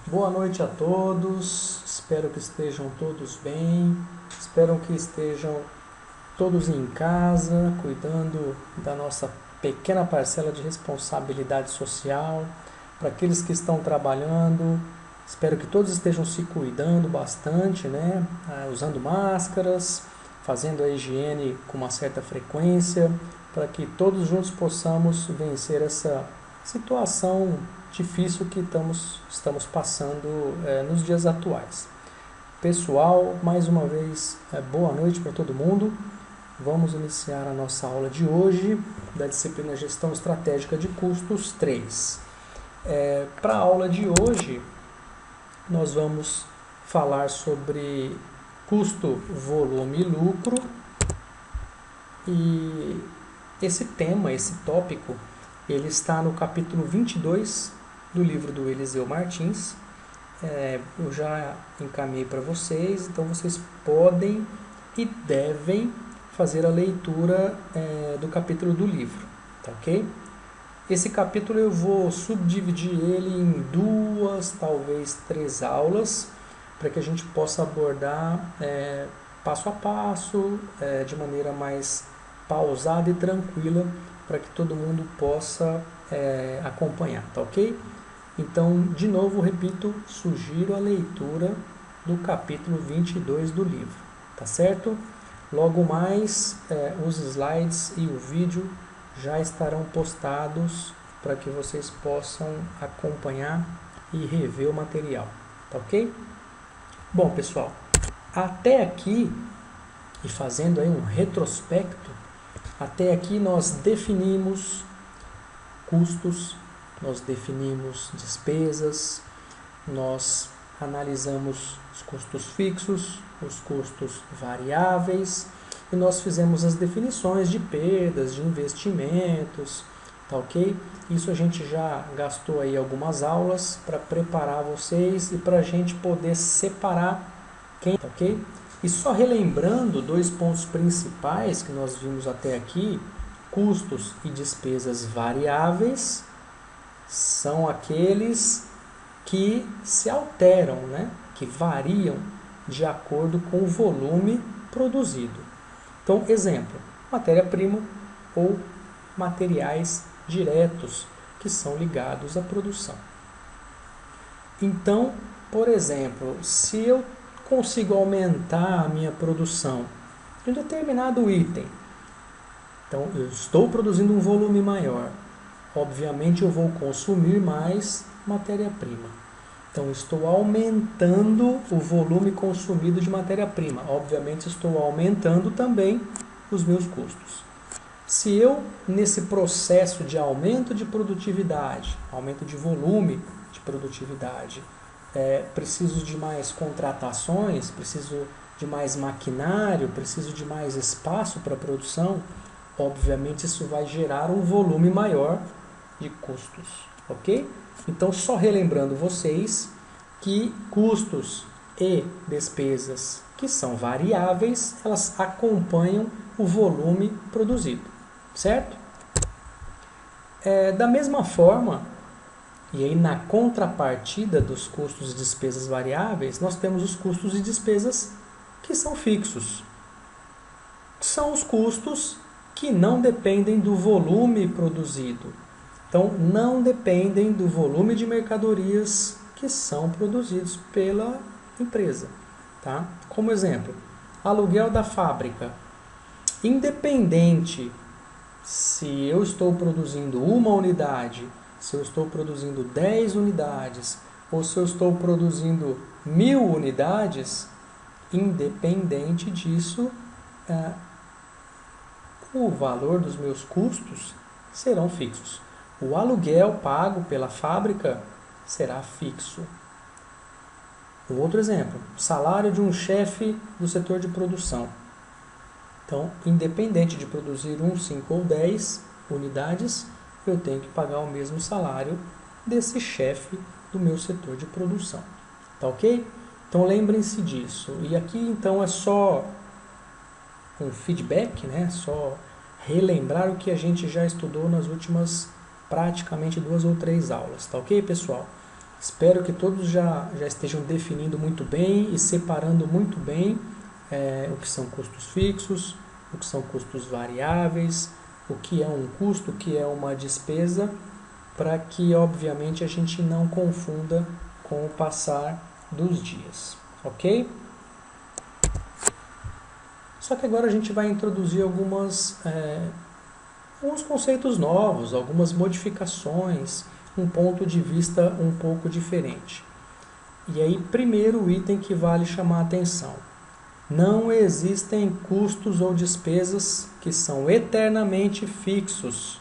Boa noite a todos, espero que estejam todos bem, espero que estejam todos em casa, cuidando da nossa pequena parcela de responsabilidade social. Para aqueles que estão trabalhando, espero que todos estejam se cuidando bastante, né? Usando máscaras, fazendo a higiene com uma certa frequência, para que todos juntos possamos vencer essa situação difícil que estamos passando nos dias atuais. Pessoal, mais uma vez, boa noite para todo mundo. Vamos iniciar a nossa aula de hoje da disciplina Gestão Estratégica de Custos 3. Para a aula de hoje, nós vamos falar sobre custo, volume e lucro. E esse tema, esse tópico, ele está no capítulo 22 do livro do Eliseu Martins. Eu já encaminhei para vocês, então vocês podem e devem fazer a leitura do capítulo do livro, tá ok? Esse capítulo eu vou subdividir ele em 2, talvez 3 aulas, para que a gente possa abordar passo a passo, de maneira mais pausada e tranquila, para que todo mundo possa acompanhar, tá ok? Então, de novo, repito, sugiro a leitura do capítulo 22 do livro, tá certo? Logo mais, os slides e o vídeo já estarão postados para que vocês possam acompanhar e rever o material, tá ok? Bom, pessoal, até aqui, e fazendo aí um retrospecto, até aqui nós definimos custos, nós definimos despesas, nós analisamos os custos fixos, os custos variáveis e nós fizemos as definições de perdas, de investimentos, tá ok? Isso a gente já gastou aí algumas aulas para preparar vocês e para a gente poder separar quem, tá ok? E só relembrando 2 pontos principais que nós vimos até aqui: custos e despesas variáveis são aqueles que se alteram, né? Que variam de acordo com o volume produzido. Então, exemplo, matéria-prima ou materiais diretos que são ligados à produção. Então, por exemplo, se eu consigo aumentar a minha produção de um determinado item, então eu estou produzindo um volume maior, obviamente eu vou consumir mais matéria-prima. Então estou aumentando o volume consumido de matéria-prima. Obviamente estou aumentando também os meus custos. Se eu, nesse processo de aumento de produtividade, aumento de volume de produtividade, preciso de mais contratações, preciso de mais maquinário, preciso de mais espaço para produção, obviamente isso vai gerar um volume maior de custos, ok? Então, só relembrando vocês que custos e despesas que são variáveis, elas acompanham o volume produzido, certo? Da mesma forma, e aí na contrapartida dos custos e despesas variáveis, nós temos os custos e despesas que são fixos. São os custos que não dependem do volume produzido. Então, não dependem do volume de mercadorias que são produzidos pela empresa. Tá? Como exemplo, aluguel da fábrica. Independente se eu estou produzindo uma unidade, se eu estou produzindo 10 unidades, ou se eu estou produzindo 1000 unidades, independente disso, o valor dos meus custos serão fixos. O aluguel pago pela fábrica será fixo. Um outro exemplo, salário de um chefe do setor de produção. Então, independente de produzir 1, 5 ou 10 unidades, eu tenho que pagar o mesmo salário desse chefe do meu setor de produção. Tá ok? Então, lembrem-se disso. E aqui, então, é só um feedback, né? Só relembrar o que a gente já estudou nas últimas praticamente 2 ou 3 aulas, tá ok, pessoal? Espero que todos já estejam definindo muito bem e separando muito bem o que são custos fixos, o que são custos variáveis, o que é um custo, o que é uma despesa, para que, obviamente, a gente não confunda com o passar dos dias, ok? Só que agora a gente vai introduzir alguns conceitos novos, algumas modificações, um ponto de vista um pouco diferente. E aí, primeiro o item que vale chamar a atenção. Não existem custos ou despesas que são eternamente fixos.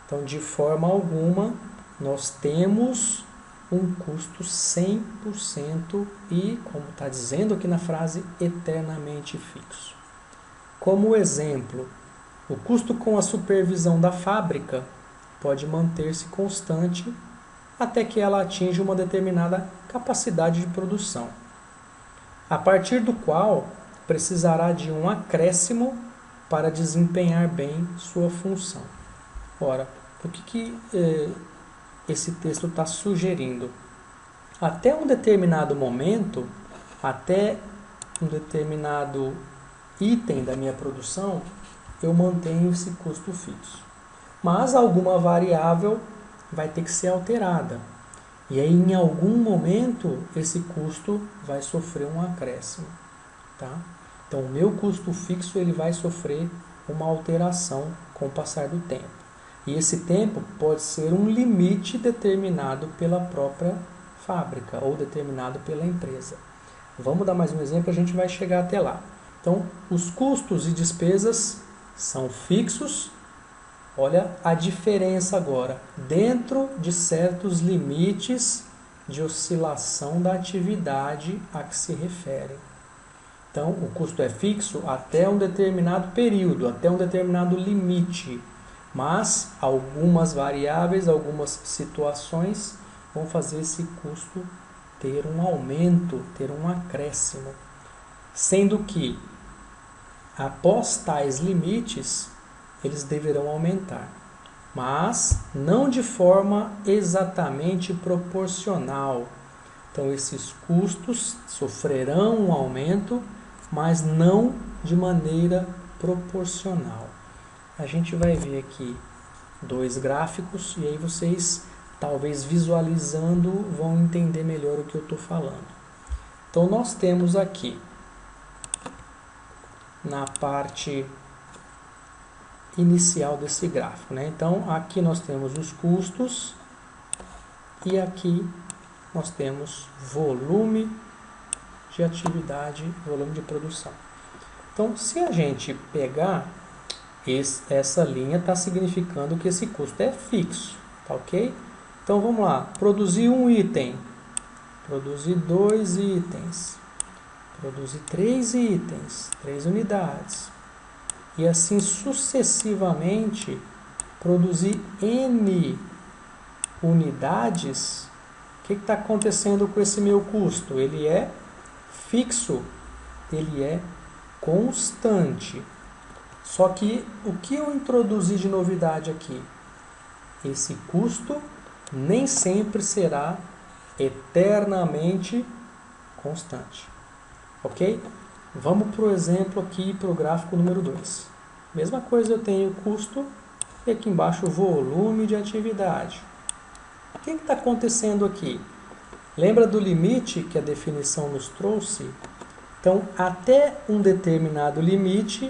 Então, de forma alguma, nós temos um custo 100% e, como está dizendo aqui na frase, eternamente fixo. Como exemplo, o custo com a supervisão da fábrica pode manter-se constante até que ela atinja uma determinada capacidade de produção, a partir do qual precisará de um acréscimo para desempenhar bem sua função. Ora, o que esse texto está sugerindo? Até um determinado momento, até um determinado item da minha produção, eu mantenho esse custo fixo. Mas alguma variável vai ter que ser alterada. E aí, em algum momento, esse custo vai sofrer um acréscimo. Tá? Então, o meu custo fixo ele vai sofrer uma alteração com o passar do tempo. E esse tempo pode ser um limite determinado pela própria fábrica ou determinado pela empresa. Vamos dar mais um exemplo, a gente vai chegar até lá. Então, os custos e despesas são fixos. Olha a diferença agora, dentro de certos limites de oscilação da atividade a que se referem. Então, o custo é fixo até um determinado período, até um determinado limite, mas algumas variáveis, algumas situações vão fazer esse custo ter um aumento, ter um acréscimo, sendo que, após tais limites, eles deverão aumentar, mas não de forma exatamente proporcional. Então, esses custos sofrerão um aumento, mas não de maneira proporcional. A gente vai ver aqui 2 gráficos e aí vocês, talvez visualizando, vão entender melhor o que eu estou falando. Então, nós temos aqui, na parte inicial desse gráfico, né? Então, aqui nós temos os custos e aqui nós temos volume de atividade, volume de produção. Então, se a gente pegar essa linha, está significando que esse custo é fixo, tá ok? Então, vamos lá. Produzir um item, produzir 2 itens, produzir 3 itens, 3 unidades. E assim sucessivamente produzir N unidades. O que está acontecendo com esse meu custo? Ele é fixo, ele é constante. Só que o que eu introduzi de novidade aqui? Esse custo nem sempre será eternamente constante. Ok? Vamos para o exemplo aqui, para o gráfico número 2. Mesma coisa, eu tenho o custo e aqui embaixo o volume de atividade. O que está acontecendo aqui? Lembra do limite que a definição nos trouxe? Então, até um determinado limite,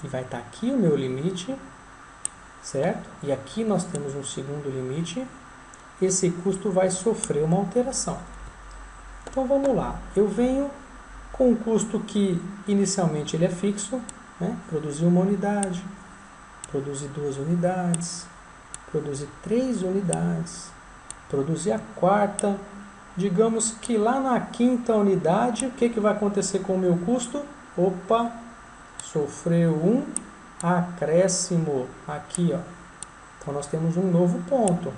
e vai estar aqui o meu limite, certo? E aqui nós temos um segundo limite, esse custo vai sofrer uma alteração. Então, vamos lá. Eu venho com um custo que inicialmente ele é fixo, né? Produzir uma unidade, produzir 2 unidades, produzir 3 unidades, produzir a 4ª. Digamos que lá na 5ª unidade, o que vai acontecer com o meu custo? Opa, sofreu um acréscimo aqui, ó. Então nós temos um novo ponto.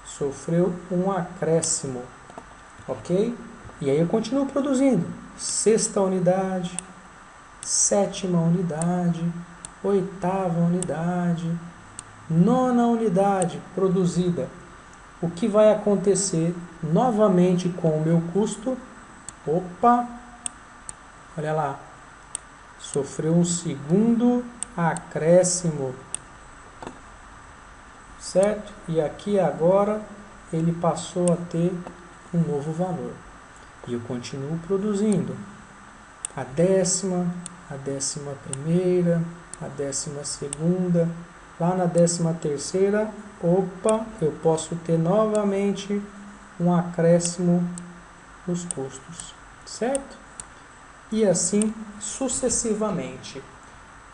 Sofreu um acréscimo, ok? E aí eu continuo produzindo 6ª unidade, 7ª unidade, 8ª unidade, 9ª unidade produzida. o que vai acontecer novamente com o meu custo? Opa, olha lá, sofreu um segundo acréscimo, certo? E aqui agora ele passou a ter um novo valor. E eu continuo produzindo a décima primeira, a 12ª, lá na 13ª, opa, eu posso ter novamente um acréscimo nos custos, certo? E assim sucessivamente.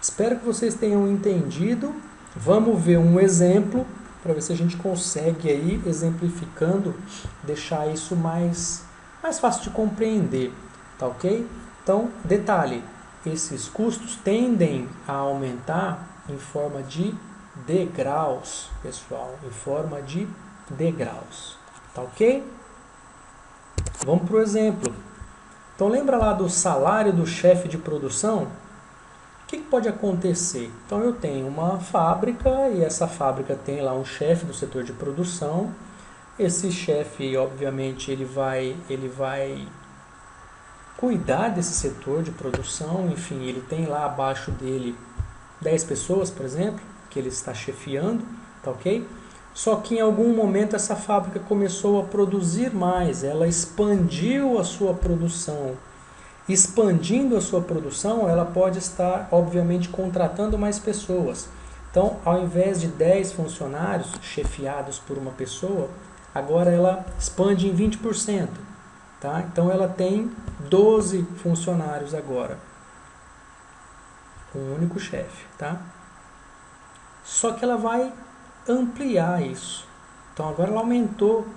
Espero que vocês tenham entendido. Vamos ver um exemplo para ver se a gente consegue aí, exemplificando, deixar isso mais fácil de compreender, tá ok? Então, detalhe, esses custos tendem a aumentar em forma de degraus, pessoal, em forma de degraus, tá ok? Vamos para o exemplo. Então, lembra lá do salário do chefe de produção? O que pode acontecer? Então, eu tenho uma fábrica e essa fábrica tem lá um chefe do setor de produção. Esse chefe, obviamente, ele vai cuidar desse setor de produção, enfim, ele tem lá abaixo dele 10 pessoas, por exemplo, que ele está chefiando, tá ok? Só que em algum momento essa fábrica começou a produzir mais, ela expandiu a sua produção. Expandindo a sua produção, ela pode estar, obviamente, contratando mais pessoas. Então, ao invés de 10 funcionários chefiados por uma pessoa, agora ela expande em 20%. Tá? Então, ela tem 12 funcionários agora. Um único chefe. Tá? Só que ela vai ampliar isso. Então, agora ela aumentou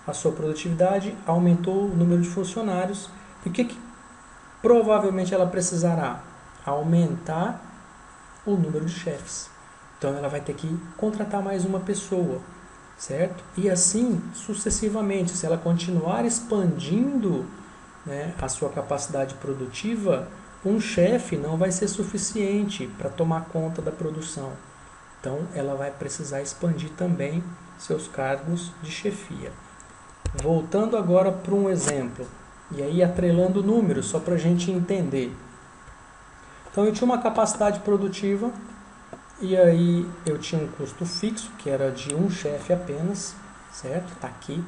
a sua produtividade, aumentou o número de funcionários. E o que provavelmente ela precisará? Aumentar o número de chefes. Então ela vai ter que contratar mais uma pessoa, certo? E assim sucessivamente, se ela continuar expandindo, né, a sua capacidade produtiva, um chefe não vai ser suficiente para tomar conta da produção. Então ela vai precisar expandir também seus cargos de chefia. Voltando agora para um exemplo. E aí atrelando números, só para a gente entender. Então eu tinha uma capacidade produtiva, e aí eu tinha um custo fixo, que era de um chefe apenas, certo? Está aqui.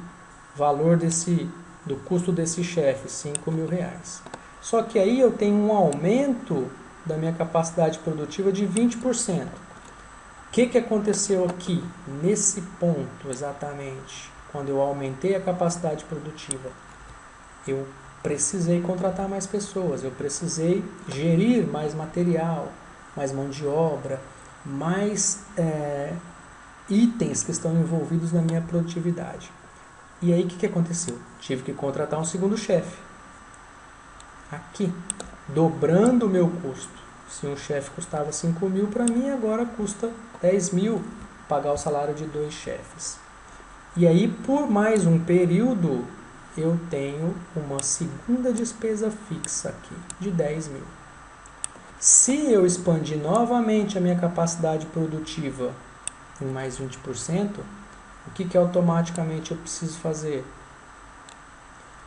Valor do custo desse chefe, R$5.000. Só que aí eu tenho um aumento da minha capacidade produtiva de 20%. O que aconteceu aqui, nesse ponto exatamente, quando eu aumentei a capacidade produtiva? Eu precisei contratar mais pessoas, eu precisei gerir mais material, mais mão de obra, mais itens que estão envolvidos na minha produtividade. E aí o que aconteceu? Tive que contratar um segundo chefe. Aqui, dobrando o meu custo. Se um chefe custava 5.000 para mim, agora custa 10.000 pagar o salário de 2 chefes. E aí, por mais um período, eu tenho uma segunda despesa fixa aqui, de 10.000. Se eu expandir novamente a minha capacidade produtiva em mais 20%, o que automaticamente eu preciso fazer?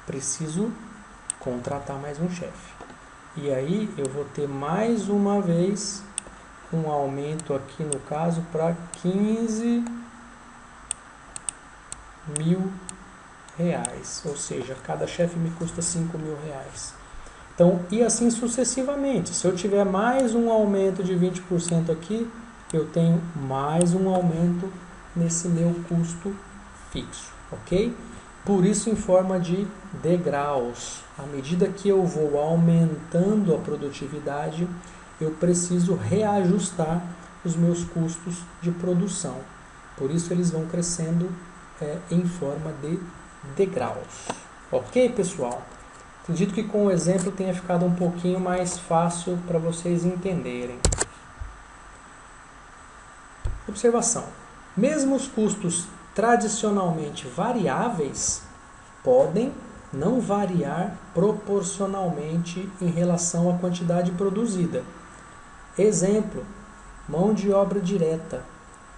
Preciso contratar mais um chefe. E aí eu vou ter mais uma vez um aumento aqui no caso para R$15.000. Ou seja, cada chefe me custa R$5.000. Então, e assim sucessivamente. Se eu tiver mais um aumento de 20% aqui, eu tenho mais um aumento nesse meu custo fixo, ok? Por isso em forma de degraus. À medida que eu vou aumentando a produtividade, eu preciso reajustar os meus custos de produção. Por isso eles vão crescendo em forma de degraus. Ok, pessoal? Acredito que com o exemplo tenha ficado um pouquinho mais fácil para vocês entenderem. Observação. Mesmo os custos tradicionalmente variáveis podem não variar proporcionalmente em relação à quantidade produzida. Exemplo, mão de obra direta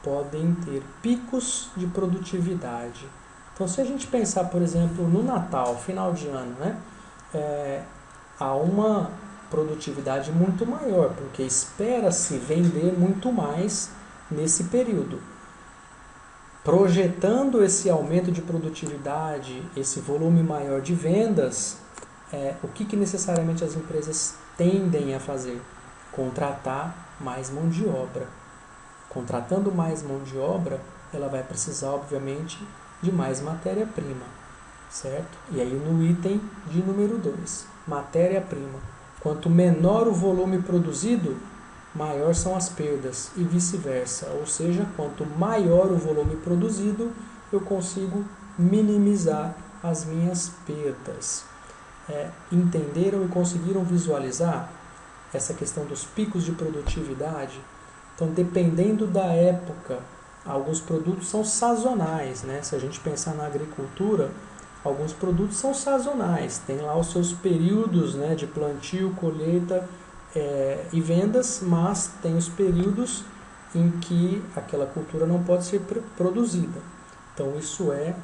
podem ter picos de produtividade Então, se a gente pensar, por exemplo, no Natal, final de ano, né, há uma produtividade muito maior, porque espera-se vender muito mais nesse período. Projetando esse aumento de produtividade, esse volume maior de vendas, o que necessariamente as empresas tendem a fazer? Contratar mais mão de obra. Contratando mais mão de obra, ela vai precisar, obviamente, de mais matéria-prima, certo? E aí no item de número 2, matéria-prima. Quanto menor o volume produzido, maior são as perdas e vice-versa. Ou seja, quanto maior o volume produzido, eu consigo minimizar as minhas perdas. Entenderam e conseguiram visualizar essa questão dos picos de produtividade? Então, dependendo da época, alguns produtos são sazonais, né? Se a gente pensar na agricultura, alguns produtos são sazonais, tem lá os seus períodos, né, de plantio, colheita e vendas, mas tem os períodos em que aquela cultura não pode ser produzida. Então, isso é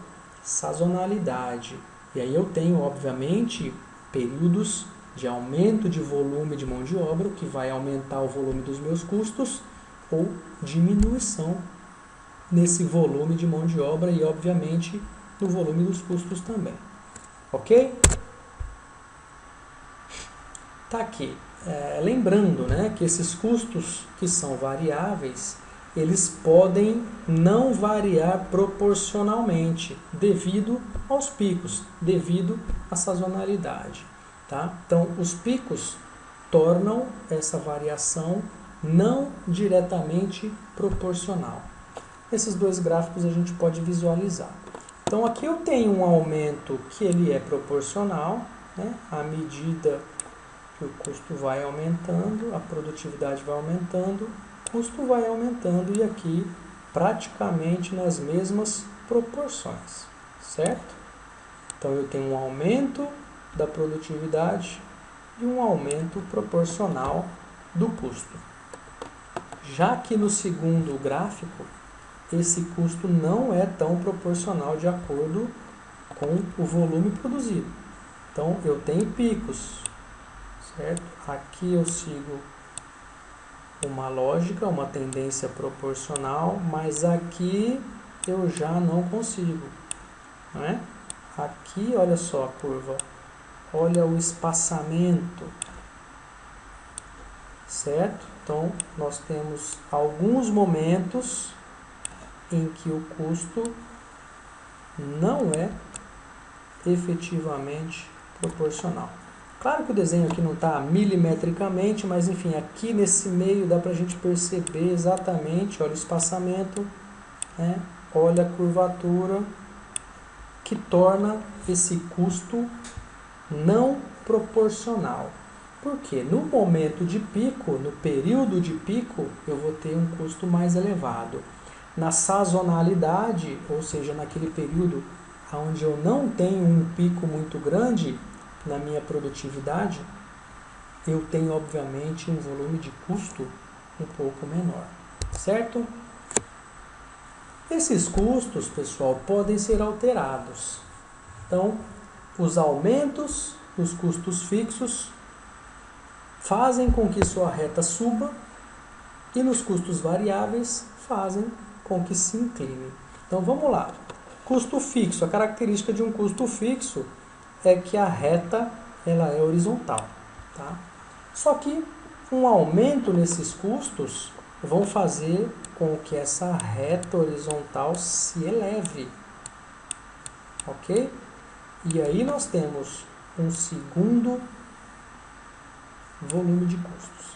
sazonalidade. E aí eu tenho, obviamente, períodos de aumento de volume de mão de obra, que vai aumentar o volume dos meus custos, ou diminuição nesse volume de mão de obra e, obviamente, no volume dos custos também. Ok? Tá aqui. Lembrando, né, que esses custos que são variáveis, eles podem não variar proporcionalmente devido aos picos, devido à sazonalidade. Tá? Então, os picos tornam essa variação não diretamente proporcional. Esses dois gráficos a gente pode visualizar. Então, aqui eu tenho um aumento que ele é proporcional, né, à medida que o custo vai aumentando, a produtividade vai aumentando, o custo vai aumentando e aqui praticamente nas mesmas proporções, certo? Então, eu tenho um aumento da produtividade e um aumento proporcional do custo. Já que no segundo gráfico, esse custo não é tão proporcional de acordo com o volume produzido. Então, eu tenho picos, certo? Aqui eu sigo uma lógica, uma tendência proporcional, mas aqui eu já não consigo, não é? Aqui, olha só a curva, olha o espaçamento, certo? Então, nós temos alguns momentos em que o custo não é efetivamente proporcional. Claro que o desenho aqui não está milimetricamente, mas enfim, aqui nesse meio dá para a gente perceber exatamente, olha o espaçamento, né? Olha a curvatura, que torna esse custo não proporcional. Porque no momento de pico, no período de pico, eu vou ter um custo mais elevado. Na sazonalidade, ou seja, naquele período onde eu não tenho um pico muito grande na minha produtividade, eu tenho, obviamente, um volume de custo um pouco menor, certo? Esses custos, pessoal, podem ser alterados. Então, os aumentos dos custos fixos fazem com que sua reta suba e nos custos variáveis fazem com que se incline. Então, vamos lá. Custo fixo. A característica de um custo fixo é que a reta ela é horizontal. Tá? Só que um aumento nesses custos vão fazer com que essa reta horizontal se eleve. Ok? E aí nós temos um segundo volume de custos.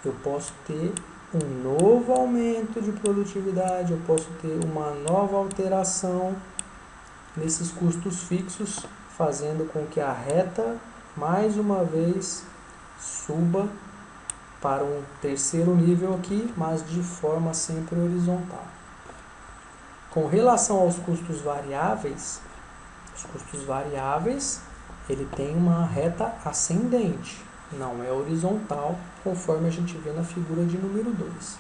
Eu posso ter um novo aumento de produtividade, eu posso ter uma nova alteração nesses custos fixos, fazendo com que a reta, mais uma vez, suba para um terceiro nível aqui, mas de forma sempre horizontal. Com relação aos custos variáveis, os custos variáveis, ele tem uma reta ascendente, não é horizontal, conforme a gente vê na figura de número 2.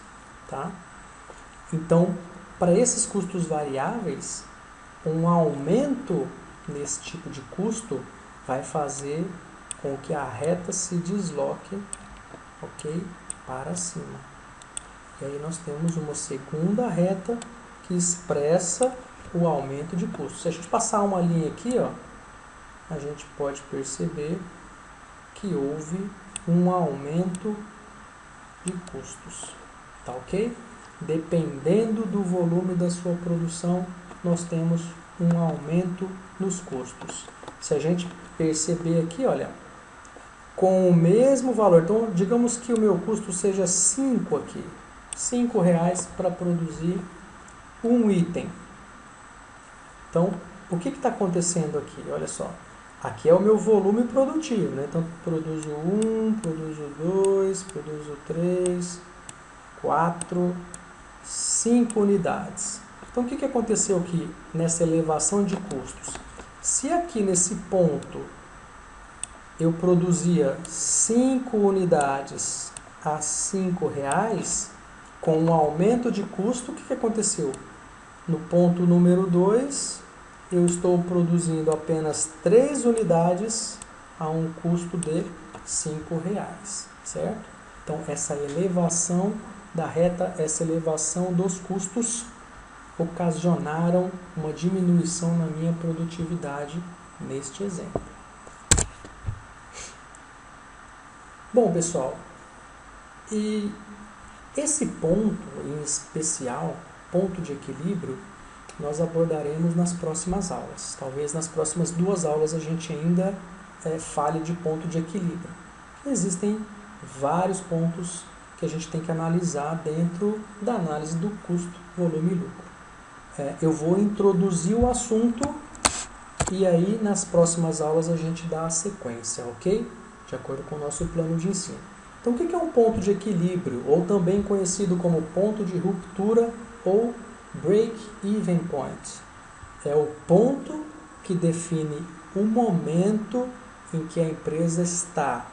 Tá? Então, para esses custos variáveis, um aumento nesse tipo de custo vai fazer com que a reta se desloque, ok, para cima. E aí nós temos uma segunda reta que expressa o aumento de custo. Se a gente passar uma linha aqui, ó, a gente pode perceber que houve um aumento de custos, tá ok? Dependendo do volume da sua produção, nós temos um aumento nos custos. Se a gente perceber aqui, olha, com o mesmo valor, então digamos que o meu custo seja 5 aqui, R$5 para produzir um item. Então, o que está acontecendo aqui? Olha só, aqui é o meu volume produtivo, né? Então, produzo 1, produzo 2, produzo 3, 4, 5 unidades. Então, o que aconteceu aqui nessa elevação de custos? Se aqui nesse ponto eu produzia 5 unidades a R$5, com um aumento de custo, o que aconteceu? No ponto número 2, eu estou produzindo apenas 3 unidades a um custo de R$5, certo? Então, essa elevação da reta, essa elevação dos custos ocasionaram uma diminuição na minha produtividade neste exemplo. Bom, pessoal, e esse ponto em especial, ponto de equilíbrio, nós abordaremos nas próximas aulas. Talvez nas próximas 2 aulas a gente ainda fale de ponto de equilíbrio. Existem vários pontos que a gente tem que analisar dentro da análise do custo, volume e lucro. Eu vou introduzir o assunto e aí nas próximas aulas a gente dá a sequência, ok? De acordo com o nosso plano de ensino. Então, o que é um ponto de equilíbrio, ou também conhecido como ponto de ruptura ou break-even point? É o ponto que define o momento em que a empresa está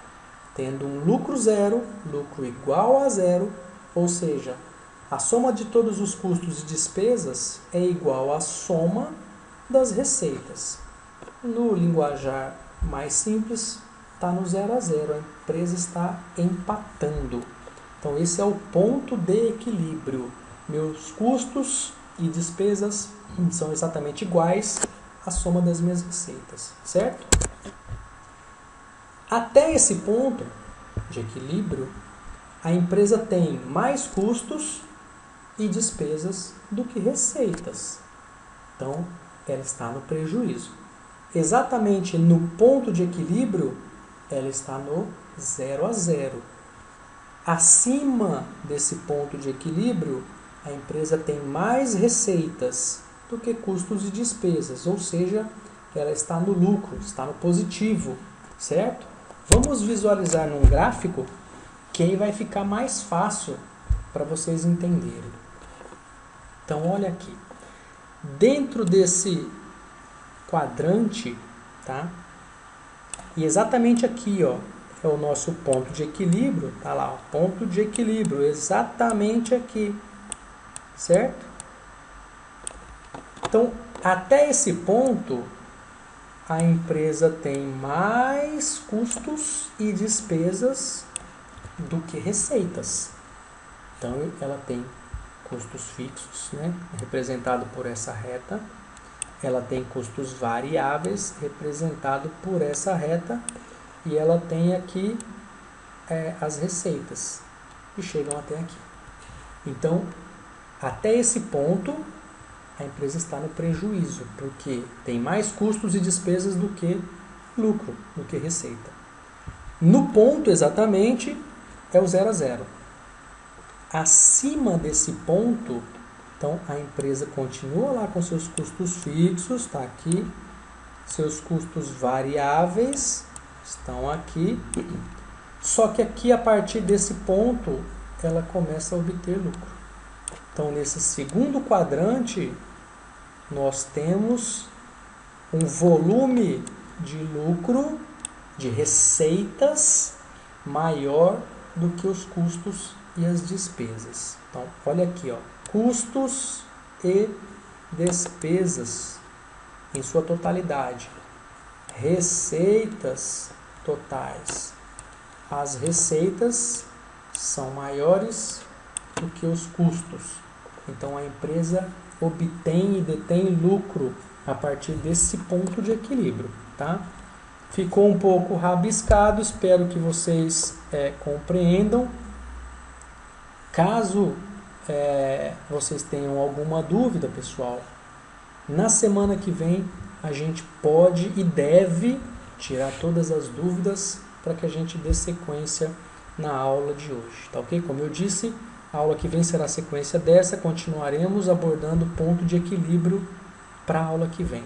tendo um lucro zero, lucro igual a zero, ou seja, a soma de todos os custos e despesas é igual à soma das receitas. No linguajar mais simples, está no 0 a 0, a empresa está empatando. Então, esse é o ponto de equilíbrio. Meus custos e despesas são exatamente iguais à soma das minhas receitas, certo? Até esse ponto de equilíbrio, a empresa tem mais custos e despesas do que receitas. Então, ela está no prejuízo. Exatamente no ponto de equilíbrio, ela está no 0 a 0. Acima desse ponto de equilíbrio, a empresa tem mais receitas do que custos e despesas, ou seja, ela está no lucro, está no positivo, certo? Vamos visualizar num gráfico que aí vai ficar mais fácil para vocês entenderem. Então, olha aqui. Dentro desse quadrante, tá? E exatamente aqui, ó, é o nosso ponto de equilíbrio, tá lá, ó, ponto de equilíbrio, exatamente aqui, certo? Então, até esse ponto, a empresa tem mais custos e despesas do que receitas. Então, ela tem custos fixos, né, representado por essa reta. Ela tem custos variáveis, representado por essa reta. E ela tem aqui as receitas, que chegam até aqui. Então, até esse ponto, a empresa está no prejuízo, porque tem mais custos e despesas do que lucro, do que receita. No ponto, exatamente, é o 0 a 0. Acima desse ponto, então, a empresa continua lá com seus custos fixos, está aqui. Seus custos variáveis estão aqui. Só que aqui, a partir desse ponto, ela começa a obter lucro. Então, nesse segundo quadrante, nós temos um volume de lucro, de receitas, maior do que os custos e as despesas. Então, olha aqui, ó, custos e despesas em sua totalidade. Receitas totais. As receitas são maiores do que os custos. Então a empresa obtém e detém lucro a partir desse ponto de equilíbrio, tá? Ficou um pouco rabiscado, espero que vocês compreendam. Caso vocês tenham alguma dúvida, pessoal, na semana que vem a gente pode e deve tirar todas as dúvidas para que a gente dê sequência na aula de hoje, tá ok? Como eu disse, a aula que vem será a sequência dessa, continuaremos abordando o ponto de equilíbrio para a aula que vem.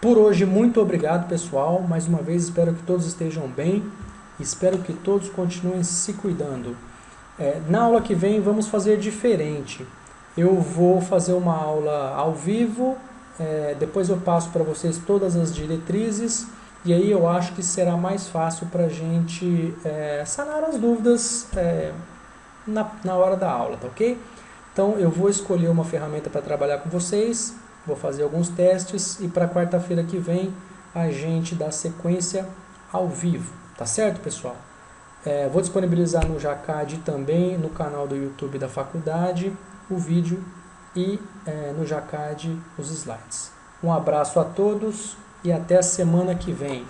Por hoje, muito obrigado, pessoal. Mais uma vez, espero que todos estejam bem. Espero que todos continuem se cuidando. Na aula que vem, vamos fazer diferente. Eu vou fazer uma aula ao vivo, depois eu passo para vocês todas as diretrizes, e aí eu acho que será mais fácil para a gente sanar as dúvidas na hora da aula, tá ok? Então, eu vou escolher uma ferramenta para trabalhar com vocês, vou fazer alguns testes e para quarta-feira que vem a gente dá sequência ao vivo, tá certo, pessoal? Vou disponibilizar no Jacad também, no canal do YouTube da faculdade, o vídeo e no Jacad os slides. Um abraço a todos e até a semana que vem.